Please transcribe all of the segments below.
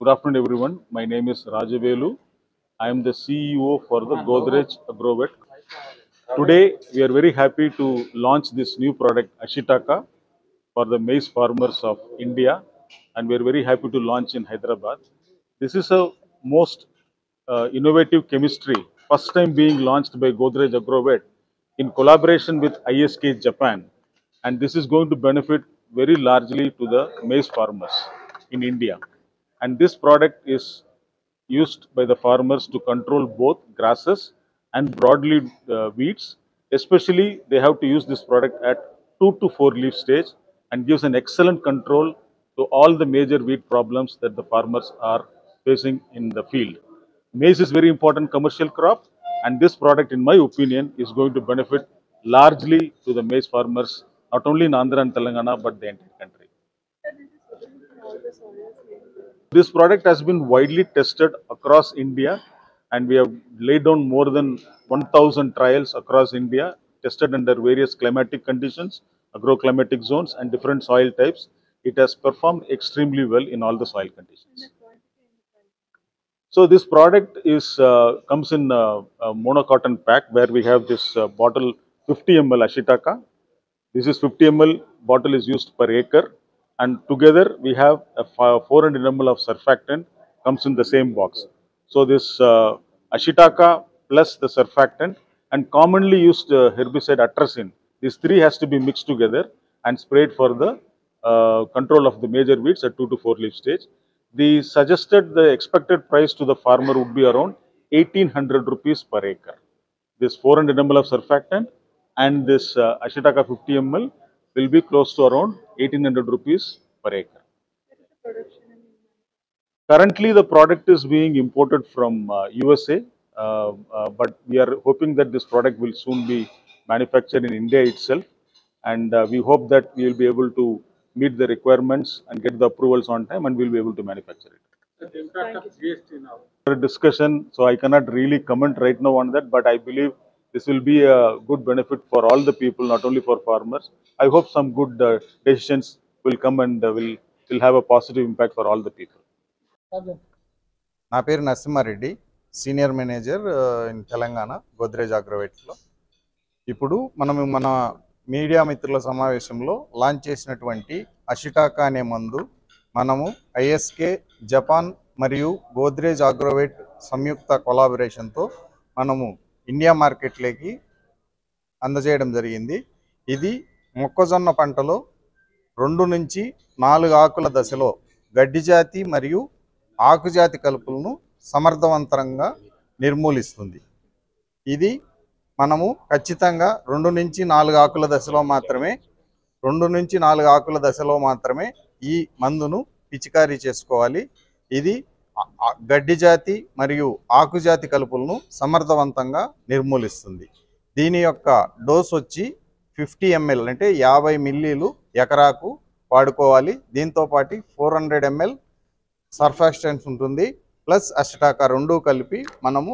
Good afternoon, everyone. My name is Rajavelu. I am the CEO for the Godrej Agrovet. Today, we are very happy to launch this new product, Ashitaka, for the maize farmers of India, and we are very happy to launch in Hyderabad. This is a most innovative chemistry, first time being launched by Godrej Agrovet in collaboration with ISK Japan, and this is going to benefit very largely to the maize farmers in India. And this product is used by the farmers to control both grasses and broadleaf weeds. Especially, they have to use this product at 2 to 4 leaf stage and gives an excellent control to all the major weed problems that the farmers are facing in the field. Maize is very important commercial crop, and this product, in my opinion, is going to benefit largely to the maize farmers, not only in Andhra and Telangana, but the entire country. This product has been widely tested across India, and we have laid down more than 1,000 trials across India, tested under various climatic conditions, agroclimatic zones, and different soil types. It has performed extremely well in all the soil conditions. So this product is comes in a monocotton pack where we have this bottle 50 ml Ashitaka. This is 50 ml bottle is used per acre, and together we have a 400 ml of surfactant comes in the same box. So this Ashitaka plus the surfactant and commonly used herbicide atrazine, these three has to be mixed together and sprayed for the control of the major weeds at 2 to 4 leaf stage. The expected price to the farmer would be around 1800 rupees per acre. This 400 ml of surfactant and this Ashitaka 50 ml will be close to around 1800 rupees per acre. Currently, the product is being imported from USA, but we are hoping that this product will soon be manufactured in India itself, and we hope that we will be able to meet the requirements and get the approvals on time, and we will be able to manufacture it. The impact of GST now. A discussion, so I cannot really comment right now on that, but I believe this will be a good benefit for all the people, not only for farmers. I hope some good decisions will come and will have a positive impact for all the people. నా పేరు Narasimha Reddy, senior manager in Telangana Godrej అగ్రోవెట్లో. ఇప్పుడు మనము మన media మిత్రుల సమావేశంలో launch చేసినటువంటి అషిటాకా అనే మందు మనము ఐఎస్కే జపాన్ మరియు గోద్రేజ్ అగ్రోవెట్ సంయుక్త కొలాబరేషన్తో మనము ఇండియా మార్కెట్లోకి అందజేయడం జరిగింది. ఇది మొక్కజొన్న పంటలో 2 నుంచి 4 ఆకుల దశలో గడ్డి జాతి మరియు ఆకుజాతి కలుపులను సమర్థవంతంగా నిర్మూలిస్తుంది. ఇది మనము ఖచ్చితంగా 2 నుంచి 4 ఆకుల దశలో మాత్రమే ఈ మందును పిచికారీ చేసుకోవాలి. ఇది గడ్డి జాతి మరియు ఆకుజాతి కలుపులను సమర్థవంతంగా నిర్మూలిస్తుంది. దీని యొక్క డోస్ వచ్చి 50 ml అంటే 50 మిల్లీలు ఎకరాకు వాడుకోవాలి. దీంతోపాటు 400 ml సర్ఫాక్టెంట్ ఉంటుంది, ప్లస్ అషిటాకా 2 కలిపి మనము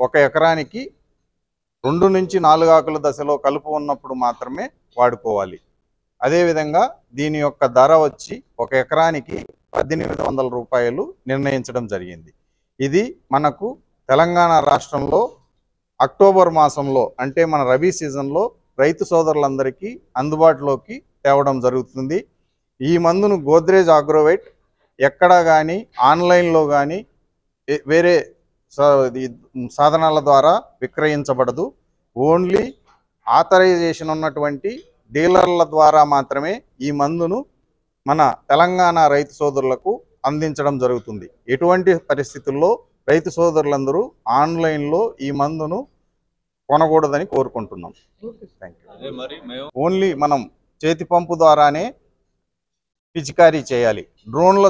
1 ఎకరానికి 2 నుంచి 4 ఆకుల దశలో కలుపు ఉన్నప్పుడు మాత్రమే వాడుకోవాలి. అదేవిధంగా దీని యొక్క ధర వచ్చి 1 ఎకరానికి 1800 రూపాయలు నిర్ణయించడం జరిగింది. ఇది మనకు తెలంగాణ రాష్ట్రంలో అక్టోబర్ మాసంలో అంటే మన రబీ సీజన్లో రైతు సోదరులందరికీ అందుబాటులోకి తేవడం జరుగుతుంది. ఈ మందును గోద్రేజ్ అగ్రోవెట్ ఎక్కడా కానీ ఆన్లైన్లో కానీ వేరే సాధనాల ద్వారా విక్రయించబడదు. ఓన్లీ ఆథరైజేషన్ ఉన్నటువంటి డీలర్ల ద్వారా మాత్రమే ఈ మందును మన తెలంగాణ రైతు సోదరులకు అందించడం జరుగుతుంది. ఎటువంటి పరిస్థితుల్లో రైతు సోదరులందరూ ఆన్లైన్లో ఈ మందును కొనకూడదని కోరుకుంటున్నాం. ఓన్లీ మనం చేతి పంపు ద్వారానే పిచికారీ చేయాలి. డ్రోన్ల